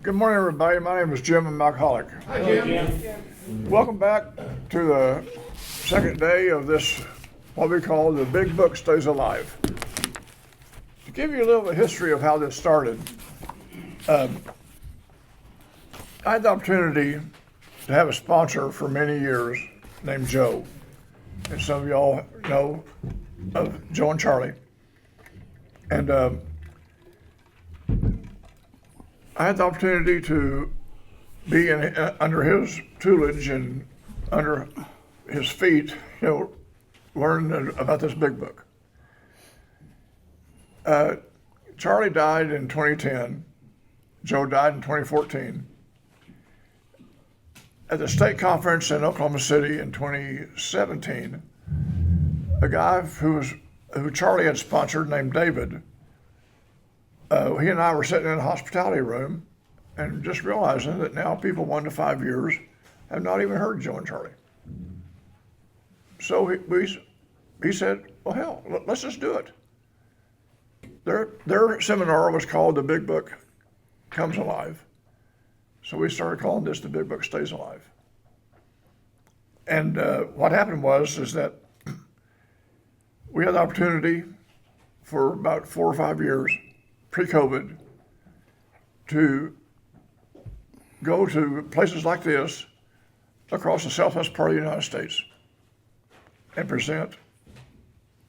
Good morning, everybody. My name is Jim. I'm an alcoholic. Hi, Jim. Welcome back to the second day of this, what we call the Big Book Stays Alive. To give you a little bit of history of how this started, I had the opportunity to have a sponsor for many years named Joe. And some of y'all know of Joe and Charlie. And I had the opportunity to be under his tutelage and under his feet, learn about this big book. Charlie died in 2010. Joe died in 2014. At the state conference in Oklahoma City in 2017, a guy who Charlie had sponsored named David, he and I were sitting in a hospitality room and just realizing that now people 1 to 5 years have not even heard Joe and Charlie. So he said, well, hell, let's just do it. Their seminar was called The Big Book Comes Alive. So we started calling this The Big Book Stays Alive. And what happened is that we had the opportunity for about 4 or 5 years pre-COVID to go to places like this across the southwest part of the United States and present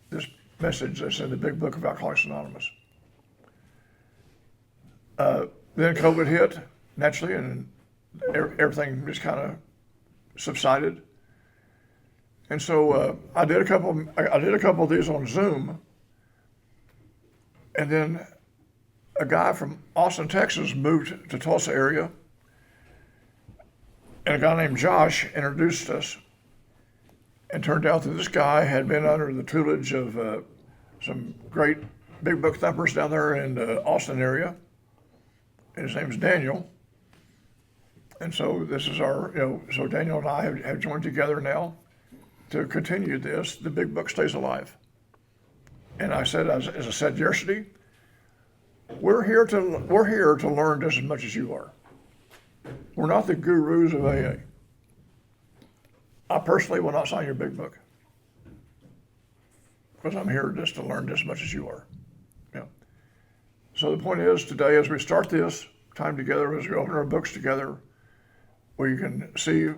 this message that's in the Big Book of Alcoholics Anonymous. Then COVID hit naturally, and everything just kind of subsided. And so I did a couple of these on Zoom, and then a guy from Austin, Texas moved to Tulsa area, and a guy named Josh introduced us. And turned out that this guy had been under the tutelage of some great big book thumpers down there in the Austin area. And his name is Daniel. And so this is so Daniel and I have joined together now to continue this. The Big Book Stays Alive. And I said, as I said yesterday, we're here to learn just as much as you are. We're not the gurus of AA. I personally will not sign your big book because I'm here just to learn just as much as you are. Yeah. So the point is today, as we start this time together, as we open our books together, we can see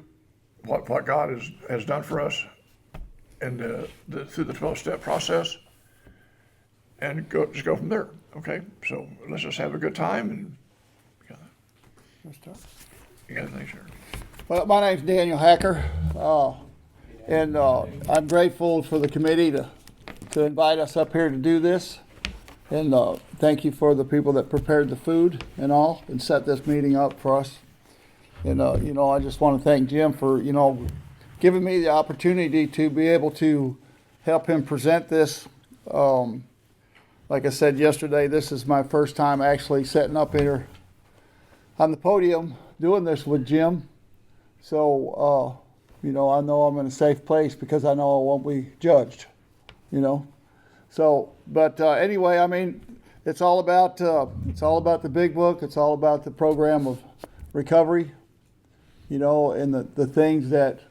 what God has done for us and through the 12-step process, and just go from there. Okay. So let's just have a good time and. Let's start. You got anything, sir? Well, my name's Daniel Hacker, and I'm grateful for the committee to invite us up here to do this. And thank you for the people that prepared the food and all and set this meeting up for us. And, I just want to thank Jim for, giving me the opportunity to be able to help him present this. Like I said yesterday, this is my first time actually setting up here on the podium doing this with Jim. So, I know I'm in a safe place because I know I won't be judged, So, but anyway, I mean, it's all about the big book. It's all about the program of recovery, and the things that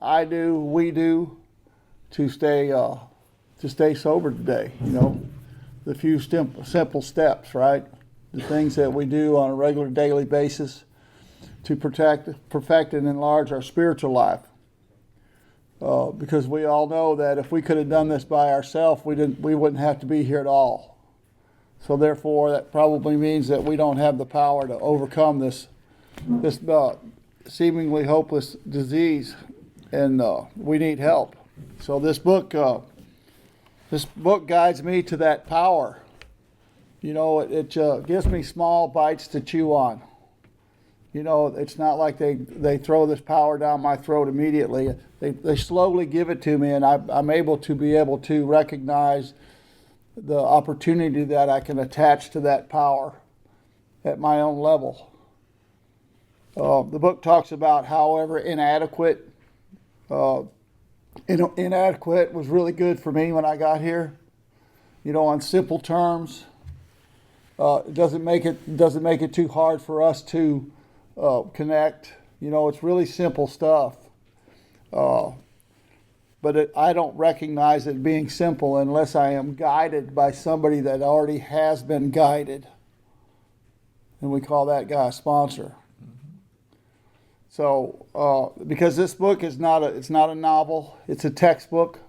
we do to stay sober today. The few simple steps, right? The things that we do on a regular daily basis to perfect and enlarge our spiritual life. Because we all know that if we could have done this by ourselves, we wouldn't have to be here at all. So therefore, that probably means that we don't have the power to overcome this seemingly hopeless disease, and we need help. So this book guides me to that power. It gives me small bites to chew on. It's not like they throw this power down my throat immediately. They slowly give it to me, and I'm able to recognize the opportunity that I can attach to that power at my own level. The book talks about however inadequate. Inadequate was really good for me when I got here. On simple terms. It doesn't make it too hard for us to connect. You know, it's really simple stuff. But I don't recognize it being simple unless I am guided by somebody that already has been guided. And we call that guy a sponsor. So, because this book is it's not a novel, it's a textbook.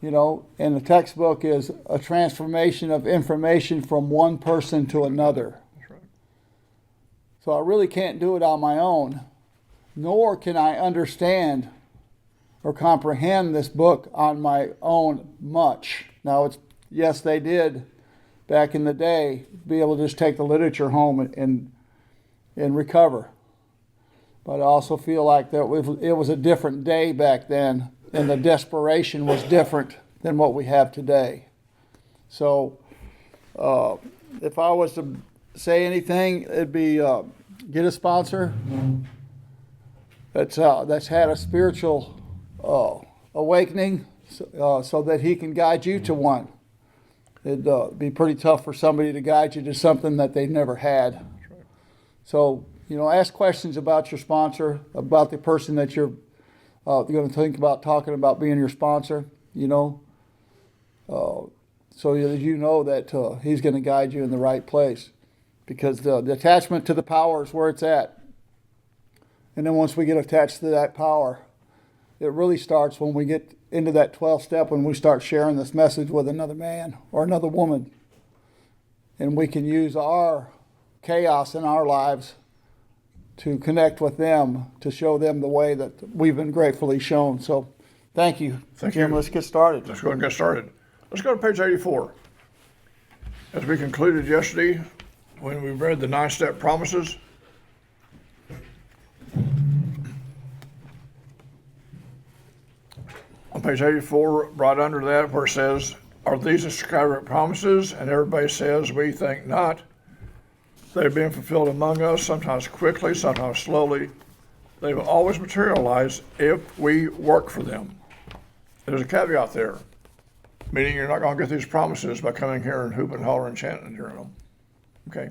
You know, and the textbook is a transformation of information from one person to another. That's right. So I really can't do it on my own, nor can I understand or comprehend this book on my own much. Now, yes, they did back in the day be able to just take the literature home and recover. But I also feel like that it was a different day back then, and the desperation was different than what we have today. So, if I was to say anything, it'd be get a sponsor that's had a spiritual awakening, so that he can guide you to one. It'd be pretty tough for somebody to guide you to something that they've never had. So, you know, ask questions about your sponsor, about the person that you're going to think about talking about being your sponsor, you know, so you know that he's going to guide you in the right place, because the attachment to the power is where it's at. And then once we get attached to that power, it really starts when we get into that 12th step, when we start sharing this message with another man or another woman. And we can use our chaos in our lives to connect with them, to show them the way that we've been gratefully shown. So thank you. Thank Jim, you. let's get started. Let's go ahead and get started. Let's go to page 84. As we concluded yesterday, when we read the 9-step promises, on page 84, right under that, where it says, "Are these extravagant promises?" And everybody says, "We think not. They've been fulfilled among us, sometimes quickly, sometimes slowly. They will always materialize if we work for them." There's a caveat there, meaning you're not going to get these promises by coming here and hooping, hollering, chanting during them. Okay,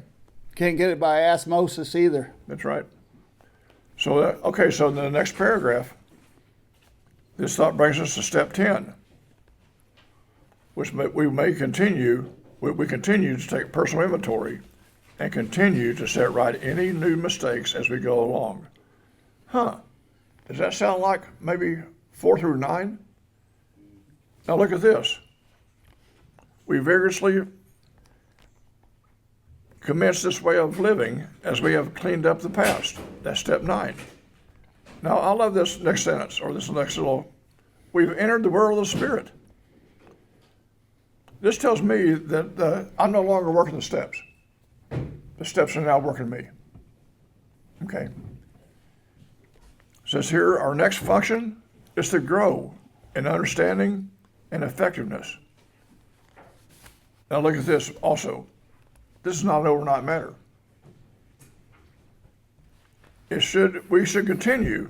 Can't get it by osmosis either. that's right. So, so in the next paragraph, this thought brings us to step 10, which we continue to take personal inventory and continue to set right any new mistakes as we go along. Does that sound like maybe 4 through 9? Now look at this. We vigorously commence this way of living as we have cleaned up the past. That's step 9. Now I love this next sentence, or this next little, we've entered the world of the Spirit. This tells me that I'm no longer working the steps. The steps are now working me. Okay. It says here, our next function is to grow in understanding and effectiveness. Now look at this also. This is not an overnight matter. We should continue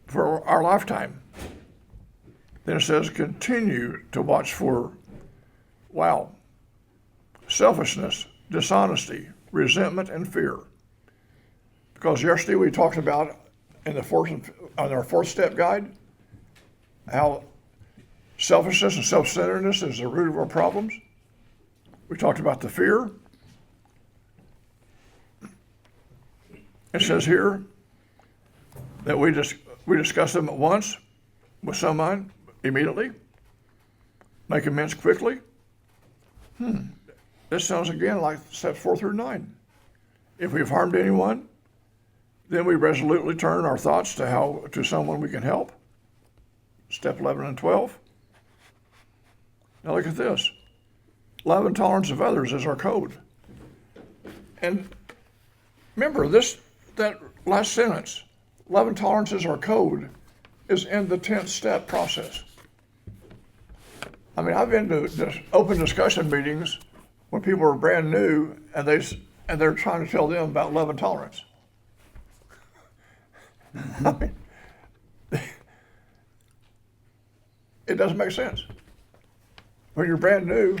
for our lifetime. Then it says, continue to watch for, selfishness, dishonesty, resentment, and fear. Because yesterday we talked about on our 4th step guide, how selfishness and self-centeredness is the root of our problems. We talked about the fear. It says here that we discuss them at once with someone immediately, make amends quickly. This sounds again like steps 4 through 9. If we've harmed anyone, then we resolutely turn our thoughts to someone we can help. Step 11 and 12. Now look at this. Love and tolerance of others is our code. And remember that last sentence, love and tolerance is our code, is in the 10th step process. I mean, I've been to open discussion meetings when people are brand new and they're trying to tell them about love and tolerance. I mean, it doesn't make sense. When you're brand new,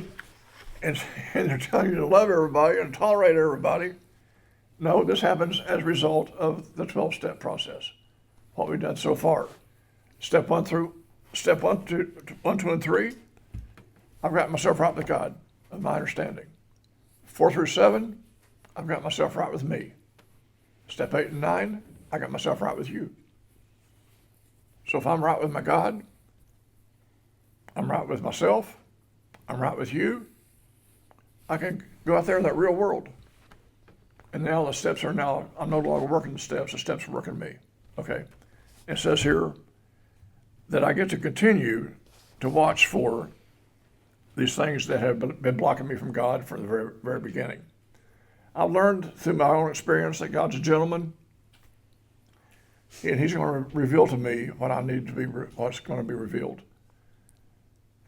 and, and they're telling you to love everybody and tolerate everybody. No, this happens as a result of the 12-step process, what we've done so far. Step one, 2, and 3, I've got myself right with God, of my understanding. 4 through 7, I've got myself right with me. Step 8 and 9, I got myself right with you. So if I'm right with my God, I'm right with myself, I'm right with you, I can go out there in that real world. And now the steps are now, I'm no longer working the steps are working me. Okay. It says here that I get to continue to watch for these things that have been blocking me from God from the very, very beginning. I've learned through my own experience that God's a gentleman, and He's going to reveal to me what I need to be, what's going to be revealed.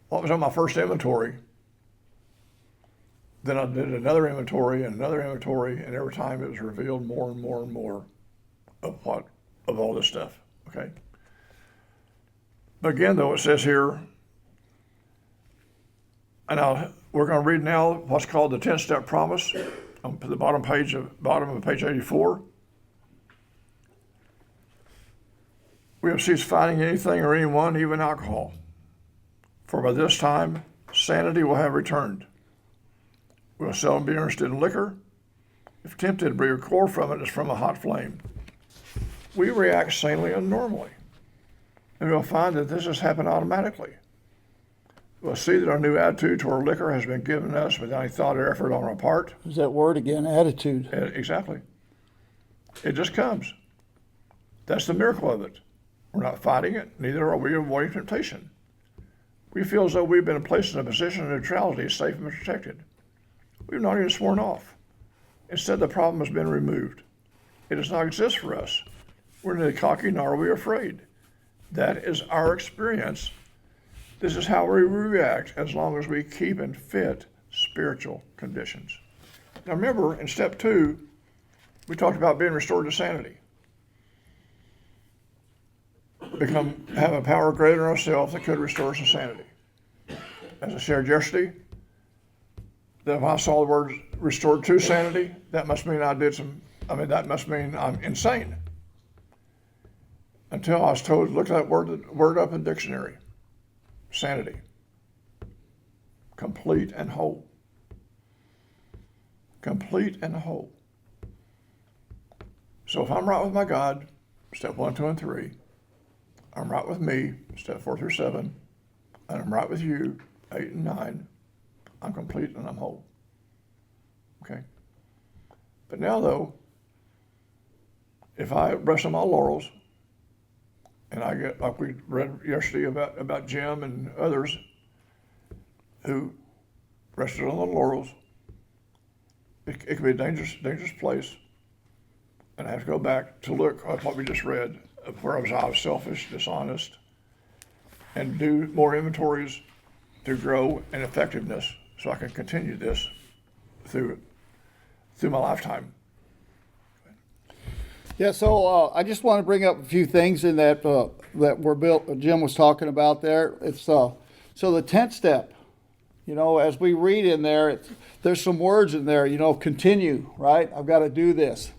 What was on my first inventory, then I did another inventory and another inventory, and every time it was revealed more and more and more of all this stuff. Okay. But again, though, it says here, and we're going to read now what's called the 10-step promise on the bottom of page 84. We have ceased fighting anything or anyone, even alcohol. For by this time, sanity will have returned. We will seldom be interested in liquor. If tempted, we recoil from it as from a hot flame. We react sanely and normally, and we'll find that this has happened automatically. We'll see that our new attitude toward liquor has been given us without any thought or effort on our part. There's that word again, attitude. Exactly. It just comes. That's the miracle of it. We're not fighting it, neither are we avoiding temptation. We feel as though we've been placed in a position of neutrality, safe and protected. We've not even sworn off. Instead, the problem has been removed. It does not exist for us. We're neither cocky nor are we afraid. That is our experience. This is how we react as long as we keep in fit spiritual conditions. Now remember, in step 2, we talked about being restored to sanity. Have a power greater than ourselves that could restore us to sanity. As I shared yesterday, that when I saw the word restored to sanity, that must mean that must mean I'm insane. Until I was told to look that word up in the dictionary. Sanity. Complete and whole. Complete and whole. So if I'm right with my God, step 1, 2, and 3, I'm right with me, step 4 through 7, and I'm right with you, 8 and 9, I'm complete and I'm whole. Okay? But now though, if I rest on my laurels, and I get, like we read yesterday about Jim and others who rested on the laurels, it could be a dangerous place. And I have to go back to look at what we just read, of where I was selfish, dishonest, and do more inventories to grow in effectiveness so I can continue this through my lifetime. Yeah, so I just want to bring up a few things in that were built. Jim was talking about there. It's so the 10th step. You know, as we read in there, there's some words in there. You know, continue. Right? I've got to do this.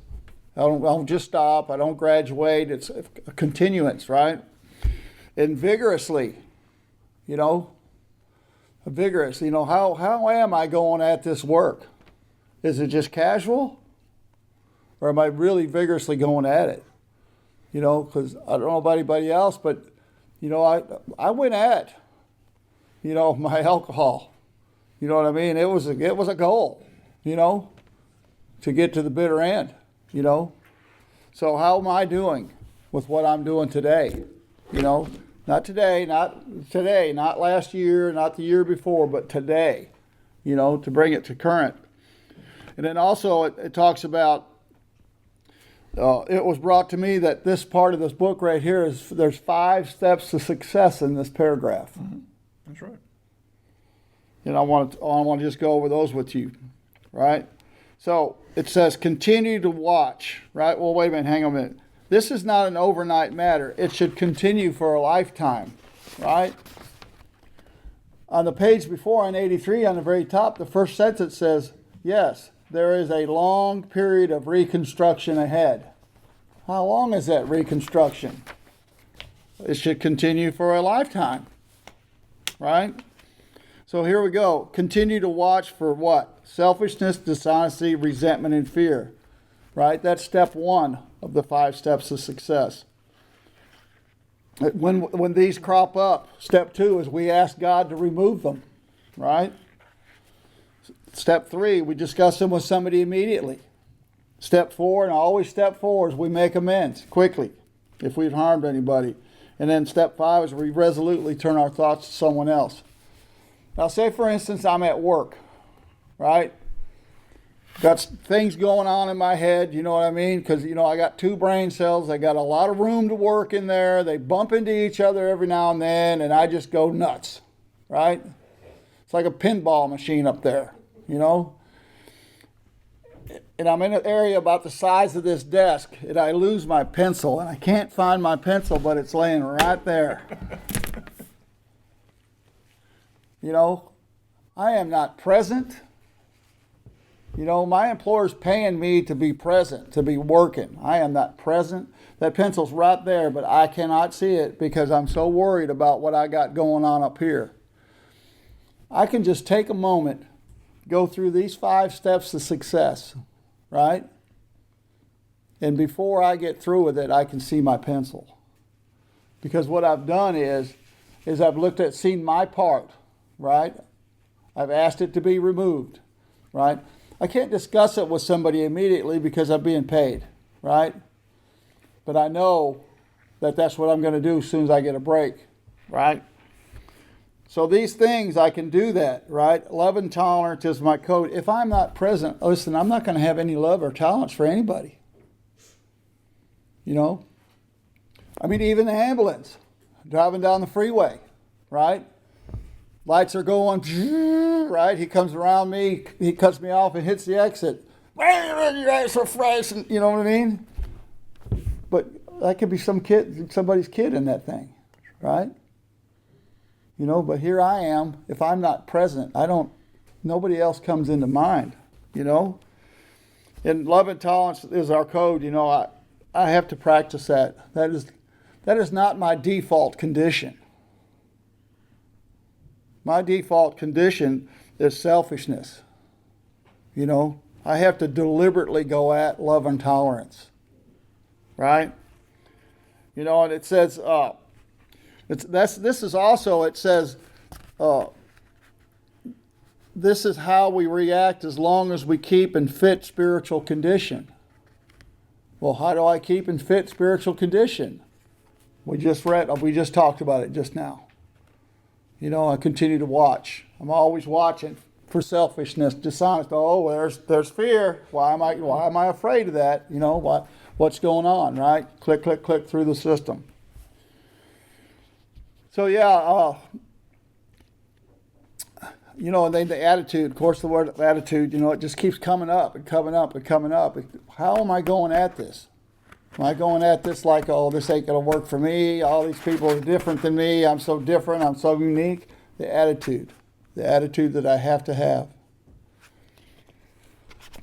I don't just stop. I don't graduate. It's a continuance, right? And vigorously. You know, vigorous. You know, how am I going at this work? Is it just casual? Or am I really vigorously going at it? You know, because I don't know about anybody else, but, you know, I went at, you know, my alcohol. You know what I mean? It was a goal, you know, to get to the bitter end, you know. So how am I doing with what I'm doing today? You know, not today, not last year, not the year before, but today, you know, to bring it to current. And then also it talks about, it was brought to me that this part of this book right here is there's 5 steps to success in this paragraph. Mm-hmm. That's right. And I want to just go over those with you, right? So it says continue to watch, right? Well, wait a minute, hang on a minute. This is not an overnight matter. It should continue for a lifetime, right? On the page before, on 83, on the very top, the first sentence says, yes, there is a long period of reconstruction ahead. How long is that reconstruction? It should continue for a lifetime, right? So here we go. Continue to watch for what? Selfishness, dishonesty, resentment, and fear, right? That's step 1 of the 5 steps of success. When these crop up, step 2 is we ask God to remove them, right? Step 3, we discuss them with somebody immediately. Step 4, and always step 4, is we make amends quickly if we've harmed anybody. And then step 5 is we resolutely turn our thoughts to someone else. Now, say for instance, I'm at work, right? Got things going on in my head, you know what I mean? Because, I got 2 brain cells. I got a lot of room to work in there. They bump into each other every now and then, and I just go nuts, right? It's like a pinball machine up there, And I'm in an area about the size of this desk, and I lose my pencil, and I can't find my pencil, but it's laying right there. I am not present. My employer's paying me to be present, to be working. I am not present. That pencil's right there, but I cannot see it because I'm so worried about what I got going on up here. I can just take a moment, go through these 5 steps to success, right? And before I get through with it, I can see my pencil. Because what I've done is I've seen my part, right? I've asked it to be removed, right? I can't discuss it with somebody immediately because I'm being paid, right? But I know that that's what I'm going to do as soon as I get a break, right? So these things, I can do that, right? Love and tolerance is my code. If I'm not present, listen, I'm not going to have any love or tolerance for anybody. Even the ambulance, driving down the freeway, right? Lights are going, right? He comes around me, he cuts me off and hits the exit. You're so fresh, and you know what I mean? But that could be somebody's kid in that thing, right? But here I am. If I'm not present, nobody else comes into mind, And love and tolerance is our code, I have to practice that. That is not my default condition. My default condition is selfishness. I have to deliberately go at love and tolerance, right? And it says, this is how we react as long as we keep in fit spiritual condition. Well, how do I keep in fit spiritual condition? We just talked about it just now. I continue to watch. I'm always watching for selfishness, dishonest. Oh, there's fear. Why am I afraid of that? What's going on, right? Click, click, click through the system. So and then the attitude, of course, the word attitude, it just keeps coming up and coming up and coming up. How am I going at this? Am I going at this like, this ain't going to work for me? All these people are different than me. I'm so different. I'm so unique. The attitude that I have to have.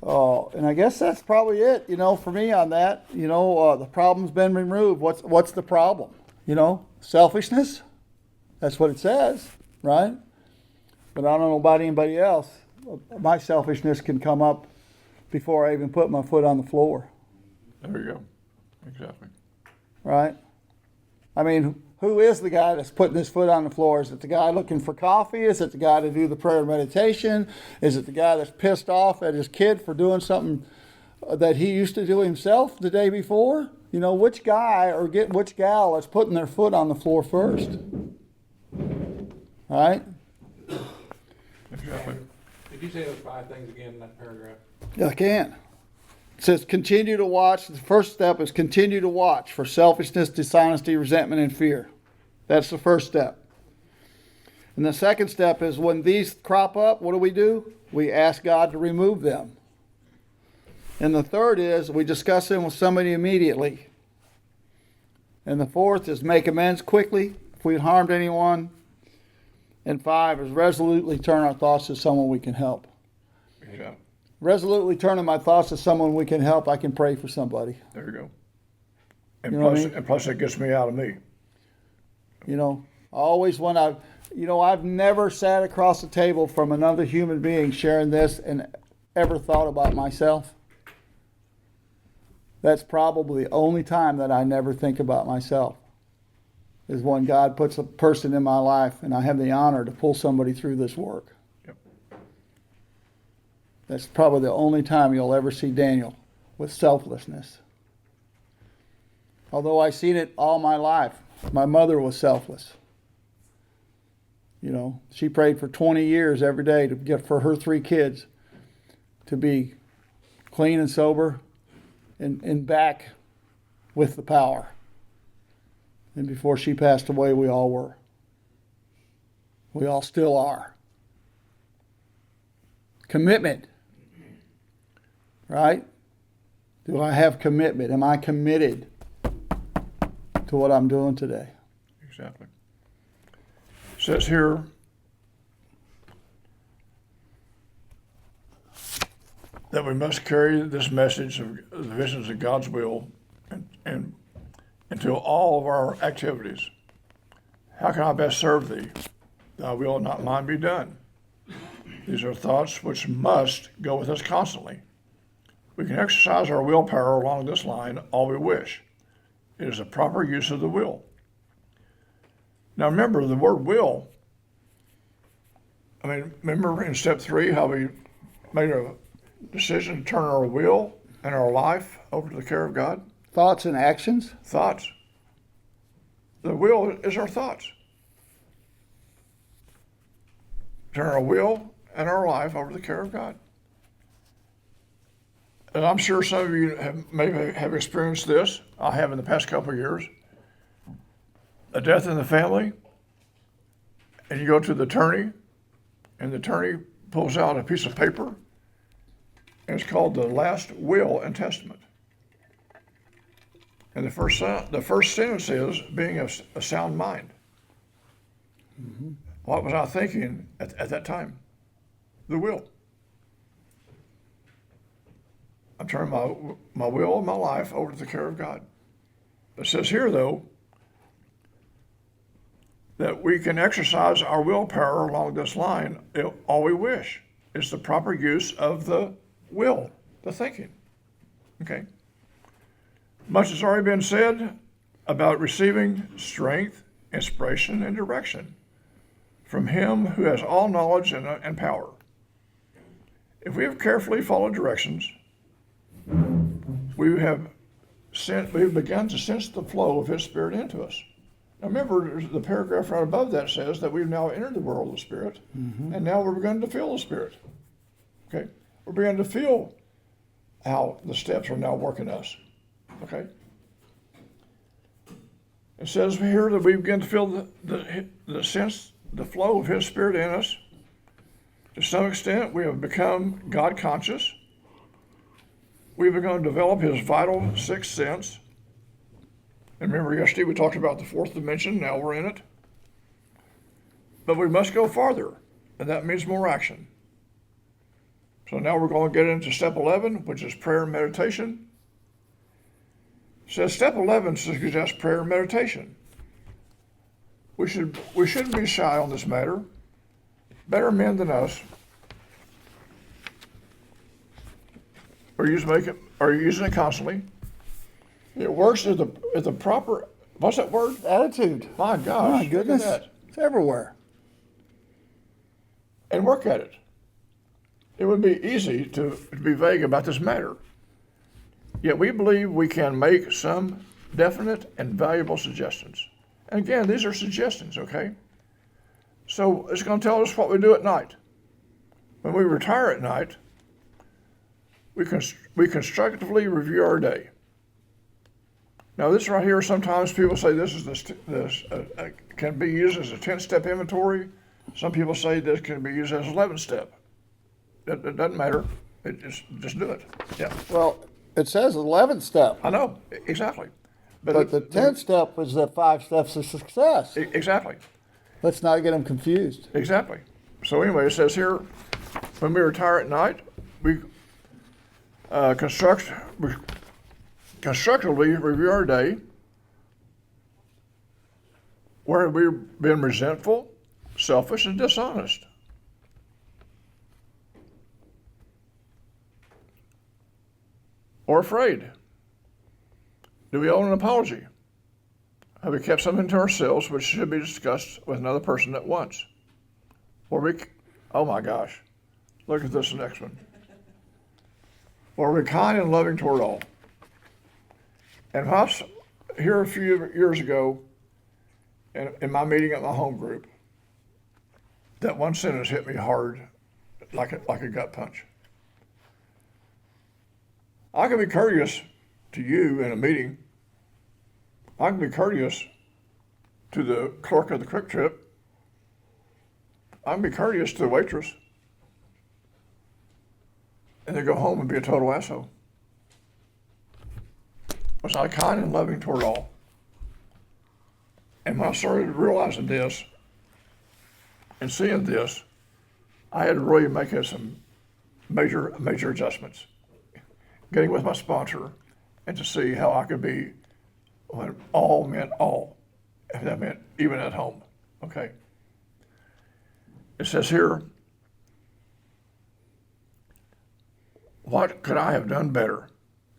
And I guess that's probably it, for me on that. The problem's been removed. What's the problem? Selfishness? That's what it says, right? But I don't know about anybody else. My selfishness can come up before I even put my foot on the floor. There you go. Exactly. Right? Who is the guy that's putting his foot on the floor? Is it the guy looking for coffee? Is it the guy to do the prayer and meditation? Is it the guy that's pissed off at his kid for doing something that he used to do himself the day before? Which guy or which gal is putting their foot on the floor first? Right? Exactly. Did you say those 5 things again in that paragraph? I can. It says continue to watch. The first step is continue to watch for selfishness, dishonesty, resentment, and fear. That's the first step. And the second step is when these crop up, what do? We ask God to remove them. And the third is we discuss them with somebody immediately. And the fourth is make amends quickly if we harmed anyone. And 5 is resolutely turn our thoughts to someone we can help. Yeah, Resolutely turning my thoughts to someone we can help, I can pray for somebody. there you go. And You know what plus, I mean? and plus, it gets me out of me. You know, always when I've never sat across the table from another human being sharing this and ever thought about myself. That's probably the only time that I never think about myself, is when God puts a person in my life and I have the honor to pull somebody through this work. Yep. That's probably the only time you'll ever see Daniel with selflessness. Although I've seen it all my life. My mother was selfless. You know, she prayed for 20 years every day to get for her 3 kids to be clean and sober and back with the power. And before she passed away, we all were. We all still are. Commitment. Right? Do I have commitment? Am I committed to what I'm doing today? Exactly. It says here, that we must carry this message of the visions of God's will and into all of our activities. How can I best serve thee? Thy will, not mine, be done. These are thoughts which must go with us constantly. We can exercise our willpower along this line all we wish. It is a proper use of the will. Now remember, the word will, remember in step 3 how we made a decision to turn our will and our life over to the care of God? Thoughts and actions? Thoughts. The will is our thoughts. Turn our will and our life over to the care of God. And I'm sure some of you maybe have experienced this. I have in the past couple of years. A death in the family, and you go to the attorney, and the attorney pulls out a piece of paper, and it's called the last will and testament. And the first sentence is being a sound mind. Mm-hmm. What was I thinking at that time? The will. I'm turning my will and my life over to the care of God. It says here, though, that we can exercise our willpower along this line all we wish. It's the proper use of the will, the thinking. Okay? Much has already been said about receiving strength, inspiration, and direction from Him who has all knowledge and power. If we have carefully followed directions, we've begun to sense the flow of His Spirit into us. Now remember, the paragraph right above that says that we've now entered the world of the Spirit, and now we're beginning to feel the Spirit. Okay? We're beginning to feel how the steps are now working us. Okay? It says here that we begin to feel the sense, the flow of His Spirit in us. To some extent, we have become God conscious. We've begun to develop His vital sixth sense. And remember, yesterday we talked about the fourth dimension. Now we're in it. But we must go farther, and that means more action. So now we're going to get into step 11, which is prayer and meditation. It says step 11 suggests prayer and meditation. We shouldn't be shy on this matter. Better men than us are using it constantly. It works at the proper, what's that word? Attitude. My gosh. My goodness. Look at that. It's everywhere. And work at it. It would be easy to be vague about this matter. Yet we believe we can make some definite and valuable suggestions. And again, these are suggestions, okay? So it's going to tell us what we do at night. When we retire at night, we constructively review our day. Now this right here, sometimes people say this can be used as a 10-step inventory. Some people say this can be used as 11-step. It doesn't matter. Just do it. Yeah. Well, it says 11th step, I know, exactly. but the 10th step is the 5 steps of success. Exactly. Let's not get them confused. Exactly. So anyway, it says here, when we retire at night, we constructively review our day. Where have we been resentful, selfish, and dishonest? Or afraid? Do we owe an apology? Have we kept something to ourselves which should be discussed with another person at once? Oh my gosh, look at this next one. Or are we kind and loving toward all? And here a few years ago, in my meeting at my home group, that one sentence hit me hard, like a gut punch. I can be courteous to you in a meeting. I can be courteous to the clerk of the Quick Trip. I can be courteous to the waitress. And then go home and be a total asshole. Was I kind and loving toward all? And when I started realizing this and seeing this, I had to really make some major adjustments. Getting with my sponsor and to see how I could be when all meant all, if that meant even at home. Okay. It says here, what could I have done better?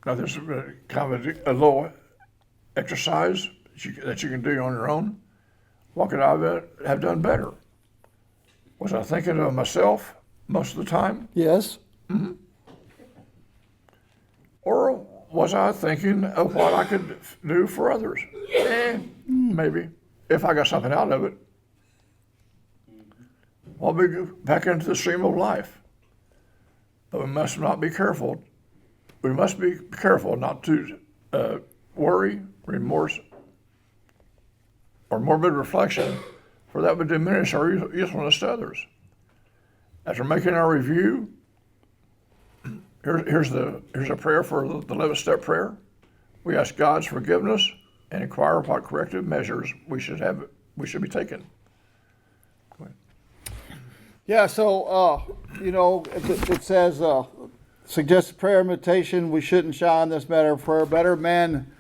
Now, this is kind of a little exercise that you can do on your own. What could I have done better? Was I thinking of myself most of the time? Yes. Mm-hmm. Or was I thinking of what I could do for others? Maybe, if I got something out of it. We'll be back into the stream of life. But we must not be careful. We must be careful not to worry, remorse, or morbid reflection, for that would diminish our usefulness to others. After making our review, here's a prayer for the 11-step prayer. We ask God's forgiveness and inquire what corrective measures we should be taking. Yeah, so, it says, suggested prayer meditation, we shouldn't shy on this matter. For a better man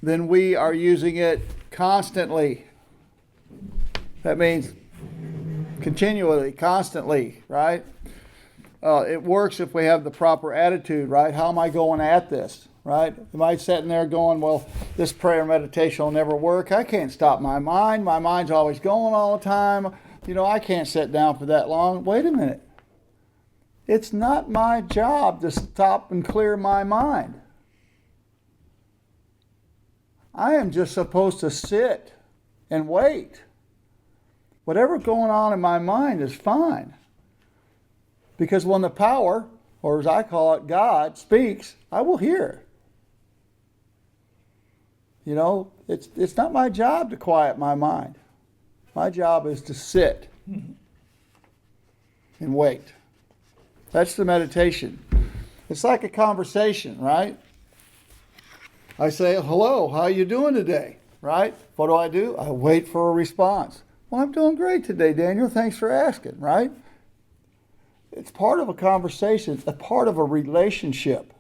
than we are using it constantly. That means continually, constantly, right? It works if we have the proper attitude, right? How am I going at this, right? Am I sitting there going, well, this prayer meditation will never work. I can't stop my mind. My mind's always going all the time. I can't sit down for that long. Wait a minute. It's not my job to stop and clear my mind. I am just supposed to sit and wait. Whatever's going on in my mind is fine. Because when the power, or as I call it, God, speaks, I will hear. It's not my job to quiet my mind. My job is to sit and wait. That's the meditation. It's like a conversation, right? I say, hello, how you doing today? Right? What do? I wait for a response. Well, I'm doing great today, Daniel. Thanks for asking, right? It's part of a conversation. It's a part of a relationship.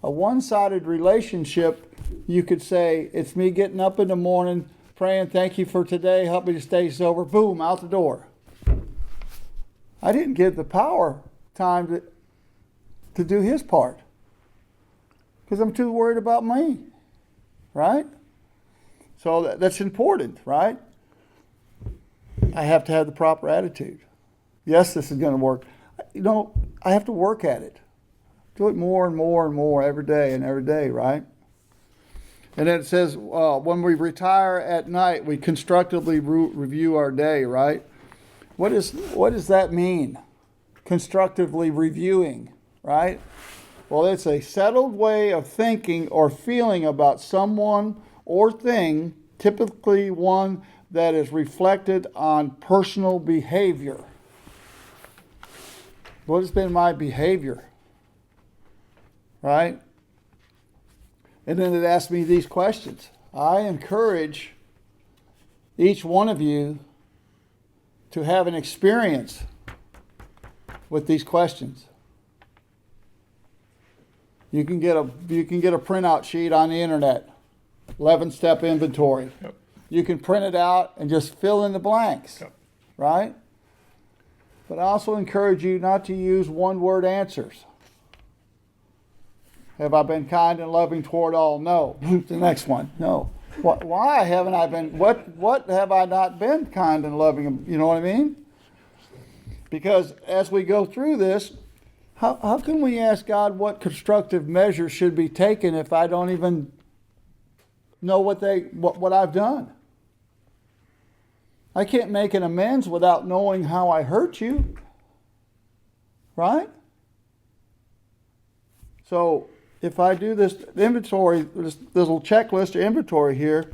A one-sided relationship, you could say, it's me getting up in the morning, praying, thank you for today, help me to stay sober, boom, out the door. I didn't give the power time to do his part because I'm too worried about me, right? So that's important, right? I have to have the proper attitude. Yes, this is going to work. I have to work at it. Do it more and more and more every day, right? And then it says, when we retire at night, we constructively review our day, right? What does that mean? Constructively reviewing, right? Well, it's a settled way of thinking or feeling about someone or thing, typically one that is reflected on personal behavior. What has been my behavior? Right? And then it asks me these questions. I encourage each one of you to have an experience with these questions. You can get a printout sheet on the internet, 11-step inventory. Yep. You can print it out and just fill in the blanks, Yep. right? But I also encourage you not to use one-word answers. Have I been kind and loving toward all? No. The next one, no. Why haven't I been? What have I not been kind and loving? You know what I mean? Because as we go through this, how can we ask God what constructive measures should be taken if I don't even know what I've done? I can't make an amends without knowing how I hurt you. Right? So if I do this inventory, this little checklist or inventory here,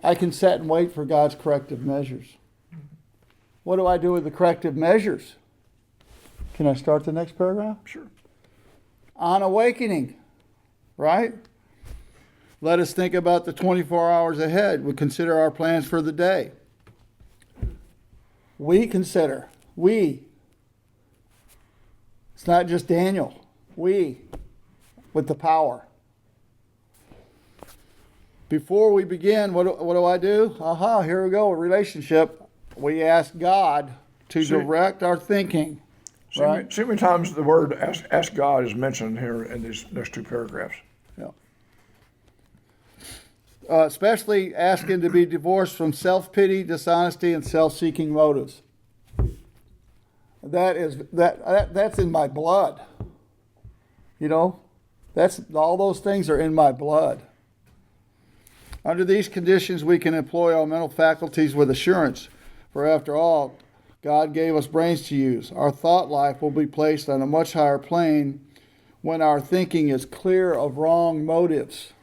I can set and wait for God's corrective measures. What do I do with the corrective measures? Can I start the next paragraph? Sure. On awakening, right? Let us think about the 24 hours ahead. We consider our plans for the day. We. It's not just Daniel. We, with the power. Before we begin, what do I do? Here we go, a relationship. We ask God to direct our thinking. See Right? how many times the word ask God is mentioned here in these next two paragraphs? Yeah. Especially asking to be divorced from self-pity, dishonesty, and self-seeking motives. That's in my blood. That's all those things are in my blood. Under these conditions, we can employ our mental faculties with assurance, for after all, God gave us brains to use. Our thought life will be placed on a much higher plane when our thinking is clear of wrong motives.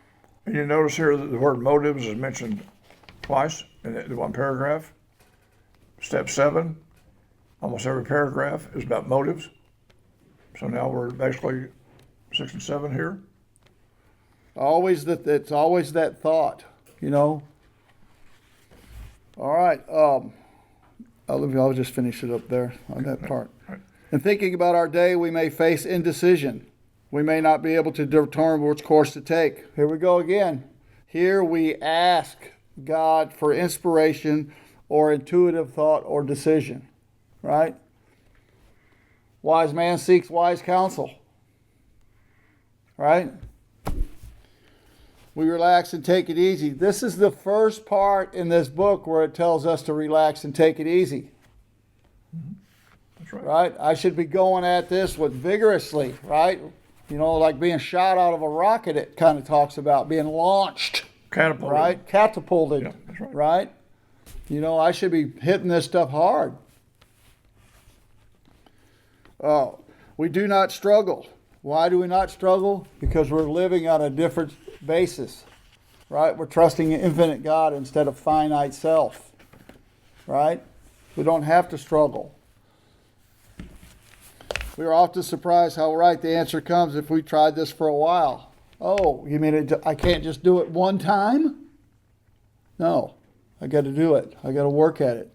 And you notice here that the word motives is mentioned twice in the one paragraph. Step 7, almost every paragraph is about motives. So now we're basically 6 and 7 here. It's always that thought, All right. I'll just finish it up there on that part. Right. In thinking about our day, we may face indecision. We may not be able to determine which course to take. Here we go again. Here we ask God for inspiration or intuitive thought or decision, right? Wise man seeks wise counsel, right? We relax and take it easy. This is the first part in this book where it tells us to relax and take it easy. That's right. Right? I should be going at this with vigorously, right? Like being shot out of a rocket, it kind of talks about being launched, Catapulted. right? Catapulted, Yeah, that's right. I should be hitting this stuff hard. We do not struggle. Why do we not struggle? Because we're living on a different basis, right? We're trusting an infinite God instead of finite self, right? We don't have to struggle. We are often surprised how right the answer comes if we tried this for a while. Oh, you mean I can't just do it one time? No, I got to do it. I got to work at it.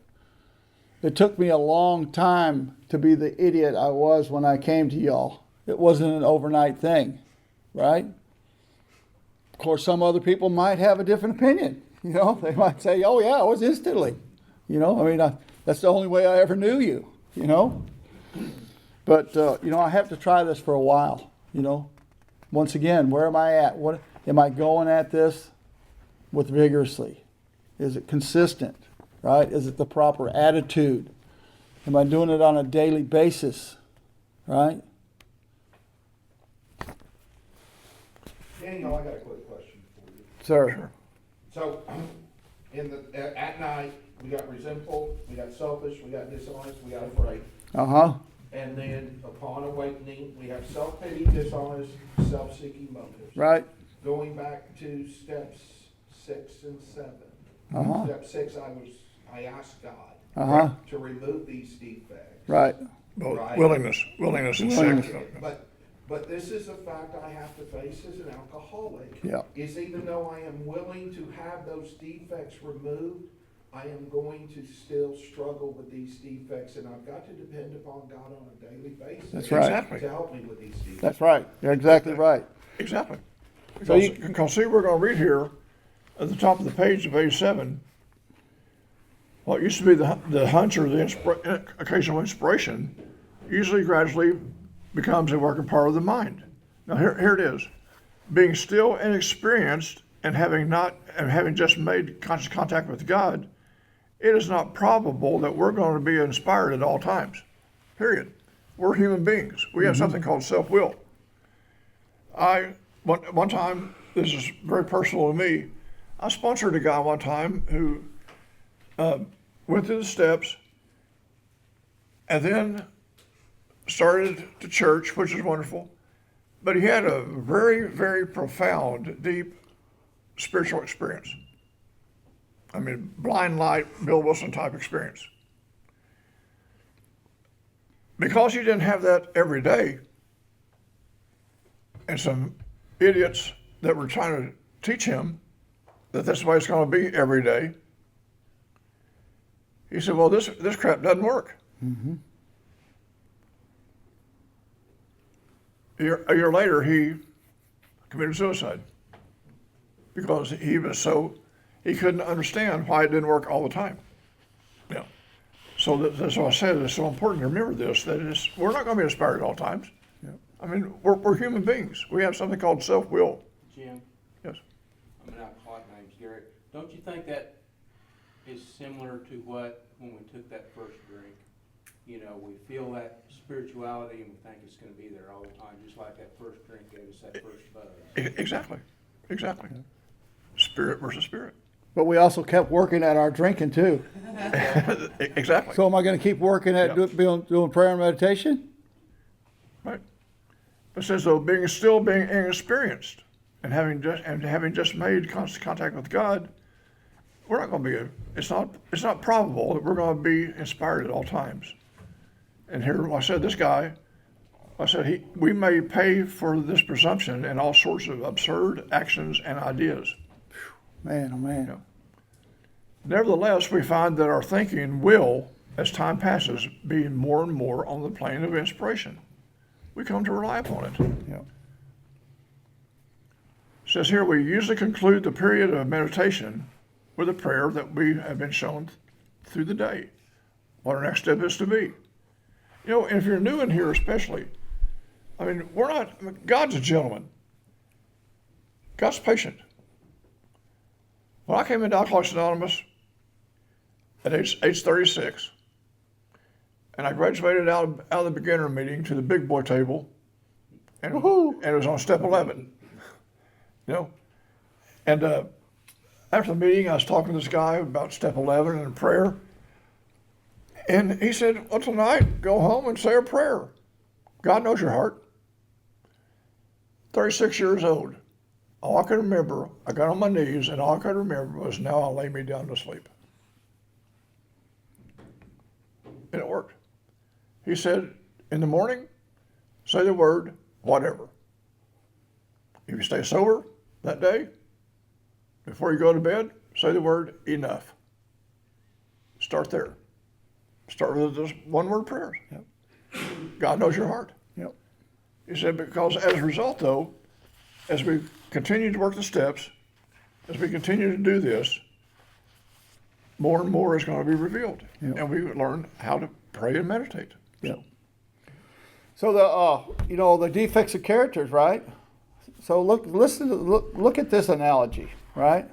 It took me a long time to be the idiot I was when I came to y'all. It wasn't an overnight thing, right? Of course, some other people might have a different opinion. They might say, oh yeah, it was instantly. That's the only way I ever knew you, But, I have to try this for a while, Once again, where am I at? What am I going at this with vigorously? Is it consistent, right? Is it the proper attitude? Am I doing it on a daily basis, right? Daniel, I got a quick question for you. Sir. So, at night, we got resentful, we got selfish, we got dishonest, we got afraid. Uh-huh. And then upon awakening, we have self-pity, dishonest, self-seeking motives. Right. Going back to steps 6 and 7. Uh-huh. Step 6, I asked God Uh-huh. to remove these defects. Right. Both Right. willingness and sex. But this is a fact I have to face as an alcoholic. Yeah. Is even though I am willing to have those defects removed, I am going to still struggle with these defects, and I've got to depend upon God on a daily basis. That's right. Exactly. To help me with these defects. That's right. You're exactly right. Exactly. So Because see, we're going to read here at the top of the page of page 7. What used to be the hunch or the occasional inspiration usually gradually becomes a working part of the mind. Now here it is. Being still inexperienced and having just made conscious contact with God, it is not probable that we're going to be inspired at all times. Period. We're human beings. We have something called self-will. One time, this is very personal to me, I sponsored a guy one time who went through the steps and then started to church, which is wonderful, but he had a very, very profound, deep spiritual experience. I mean, blind light, Bill Wilson type experience. Because he didn't have that every day, and some idiots that were trying to teach him that this is the way it's going to be every day, he said, well, this crap doesn't work. Mm-hmm. A year later, he committed suicide because he couldn't understand why it didn't work all the time. Yeah. So that's why I said it's so important to remember this, that we're not going to be inspired at all times. Yeah. I mean, we're human beings. We have something called self-will. Jim, Yes. I'm an alcoholic, my name's Gary. Don't you think that is similar to when we took that first drink? You know, we feel that spirituality and we think it's gonna be there all the time, just like that first drink gave us that first buzz. Exactly. Spirit versus spirit. But we also kept working at our drinking too. Exactly. So am I going to keep working at doing prayer and meditation? Right. It says though, being inexperienced and having just made constant contact with God, we're not going to be. It's not probable that we're going to be inspired at all times. And here, like I said, this guy, we may pay for this presumption in all sorts of absurd actions and ideas. Man, oh man. Yeah. Nevertheless, we find that our thinking will, as time passes, be more and more on the plane of inspiration. We come to rely upon it. Yeah. It says here, we usually conclude the period of meditation with a prayer that we have been shown through the day, what our next step is to be. You know, and if you're new in here especially, I mean, God's a gentleman. God's patient. When I came into Alcoholics Anonymous at age 36, and I graduated out of the beginner meeting to the big boy table, and it was on step 11. You know, and after the meeting, I was talking to this guy about step 11 and prayer, and he said, well, tonight, go home and say a prayer. God knows your heart. 36 years old. All I could remember, I got on my knees, and all I could remember was, now I'll lay me down to sleep. And it worked. He said, in the morning, say the word, whatever. If you stay sober that day, before you go to bed, say the word, enough. Start there. Start with just one word prayers. Yep. God knows your heart. Yep. He said, because as a result, though, as we continue to work the steps, as we continue to do this, more and more is going to be revealed. Yep. And we learn how to pray and meditate. Yep. So the defects of characters, right? So look at this analogy, right?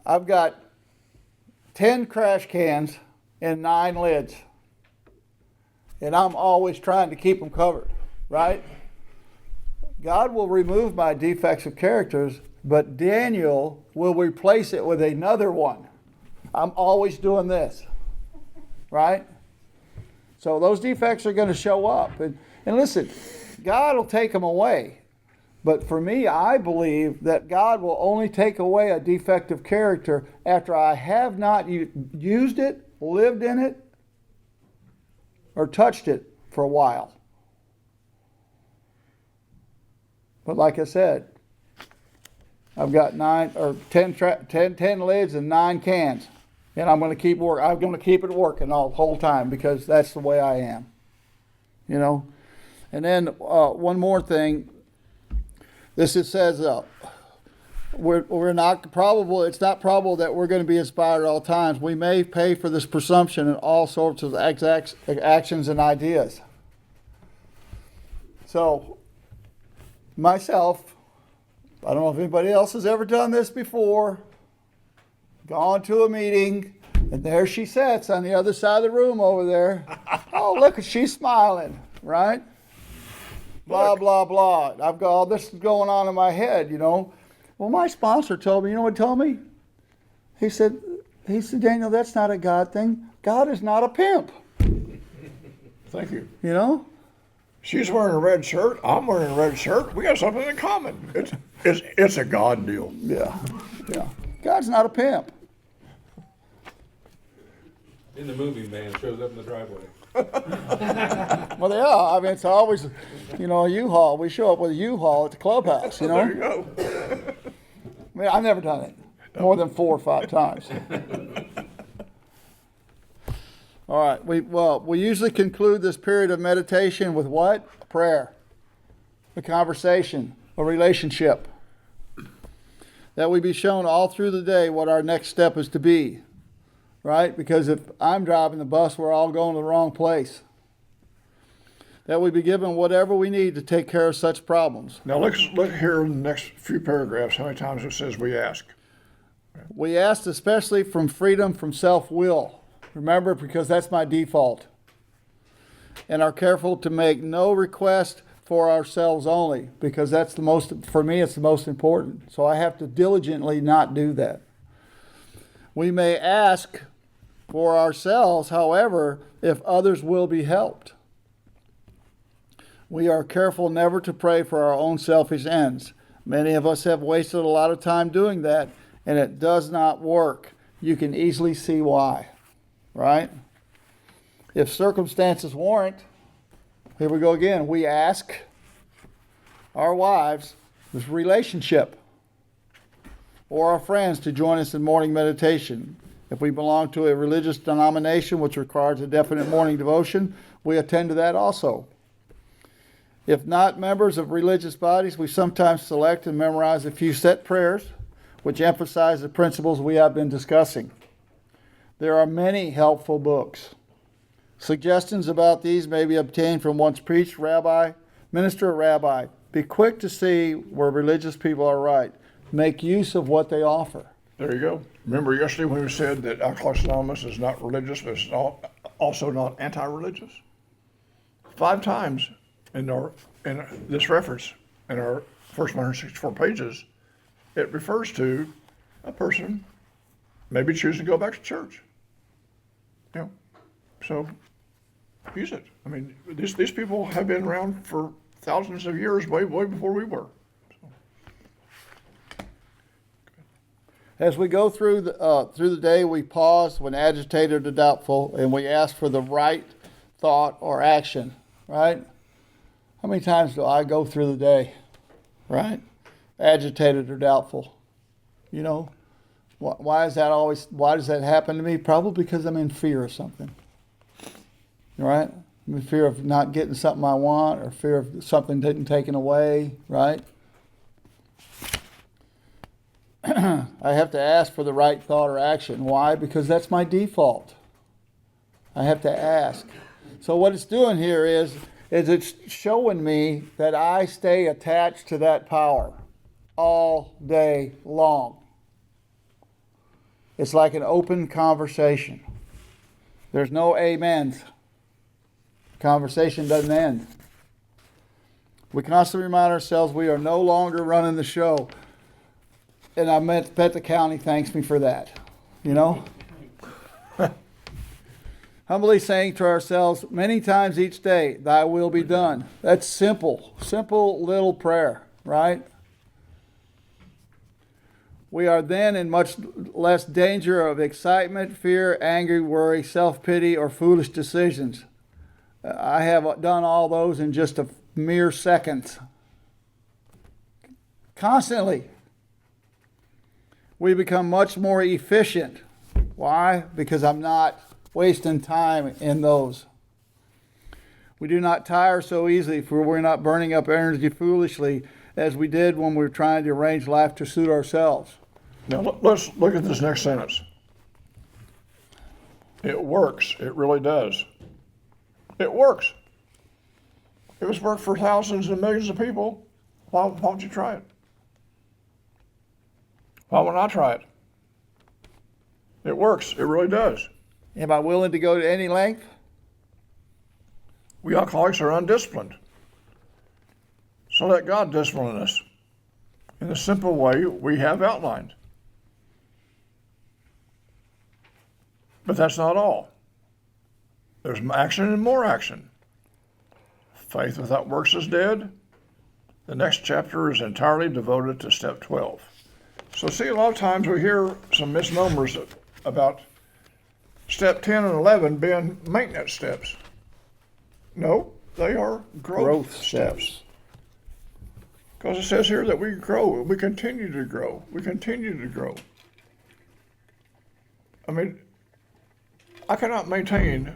I've got 10 crash cans and 9 lids, and I'm always trying to keep them covered, right? God will remove my defects of characters, but Daniel will replace it with another one. I'm always doing this, right? So those defects are going to show up. And listen, God will take them away. But for me, I believe that God will only take away a defective character after I have not used it, lived in it, or touched it for a while. But like I said, I've got 10 lids and 9 cans. And I'm going to keep I'm going to keep it working all the whole time because that's the way I am. You know? And then one more thing. This it says we're not probable. It's not probable that we're going to be inspired at all times. We may pay for this presumption in all sorts of actions and ideas. So, myself, I don't know if anybody else has ever done this before. Gone to a meeting, and there she sits on the other side of the room over there. Oh, look, she's smiling, right? Blah, blah, blah. I've got all this going on in my head, you know. Well, my sponsor told me, you know what he told me? He said, Daniel, that's not a God thing. God is not a pimp. Thank you. You know? She's wearing a red shirt. I'm wearing a red shirt. We got something in common. It's a God deal. Yeah. God's not a pimp. In the movie, man shows up in the driveway. Well, yeah, I mean, it's always, you know, a U-Haul. We show up with a U-Haul at the clubhouse, you know? There you go. I mean, I've never done it more than 4 or 5 times. All right, we usually conclude this period of meditation with what? A prayer, a conversation, a relationship. That we be shown all through the day what our next step is to be. Right? Because if I'm driving the bus, we're all going to the wrong place. That we be given whatever we need to take care of such problems. Now look here in the next few paragraphs how many times it says we ask. We ask especially from freedom from self-will. Remember, because that's my default. And are careful to make no request for ourselves only, because that's for me, it's the most important. So I have to diligently not do that. We may ask for ourselves, however, if others will be helped. We are careful never to pray for our own selfish ends. Many of us have wasted a lot of time doing that, and it does not work. You can easily see why, right? If circumstances warrant, here we go again, we ask our wives, this relationship, or our friends to join us in morning meditation. If we belong to a religious denomination which requires a definite morning devotion, we attend to that also. If not members of religious bodies, we sometimes select and memorize a few set prayers which emphasize the principles we have been discussing. There are many helpful books. Suggestions about these may be obtained from one's priest, rabbi, minister, or rabbi. Be quick to see where religious people are right. Make use of what they offer. There you go. Remember yesterday when we said that Alcoholics Anonymous is not religious, but it's also not anti-religious? 5 times in this reference, in our first 164 pages, it refers to a person maybe choosing to go back to church. You know, so use it. I mean, these people have been around for thousands of years, way before we were. As we go through the day, we pause when agitated or doubtful, and we ask for the right thought or action, right? How many times do I go through the day, right? Agitated or doubtful? You know, why does that happen to me? Probably because I'm in fear of something, right? I'm in fear of not getting something I want, or fear of something getting taken away, right? I have to ask for the right thought or action. Why? Because that's my default. I have to ask. So what it's doing here is it's showing me that I stay attached to that power all day long. It's like an open conversation. There's no amens. Conversation doesn't end. We constantly remind ourselves we are no longer running the show. And I bet the county thanks me for that, you know? Humbly saying to ourselves many times each day, thy will be done. That's simple little prayer, right? We are then in much less danger of excitement, fear, anger, worry, self-pity, or foolish decisions. I have done all those in just a mere seconds. Constantly. we become much more efficient. Why? Because I'm not wasting time in those. We do not tire so easily, for we're not burning up energy foolishly as we did when we were trying to arrange life to suit ourselves. Now, let's look at this next sentence. It works. It really does. It works. If it's worked for thousands and millions of people, why won't you try it? Why won't I try it? It works. It really does. Am I willing to go to any length? We alcoholics are undisciplined. So let God discipline us in the simple way we have outlined. But that's not all. There's action and more action. Faith without works is dead. The next chapter is entirely devoted to step 12. So see, a lot of times we hear some misnomers about step 10 and 11 being maintenance steps. No, they are growth steps. Because it says here that we grow, we continue to grow, we continue to grow. I mean, I cannot maintain,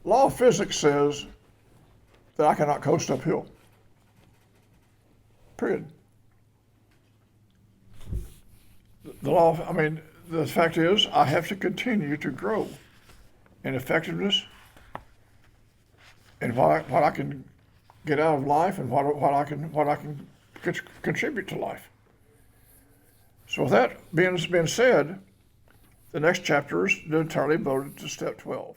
law of physics says that I cannot coast uphill. Period. The fact is, I have to continue to grow in effectiveness and what I can get out of life and what I can contribute to life. So with that being said, the next chapter is entirely devoted to step 12.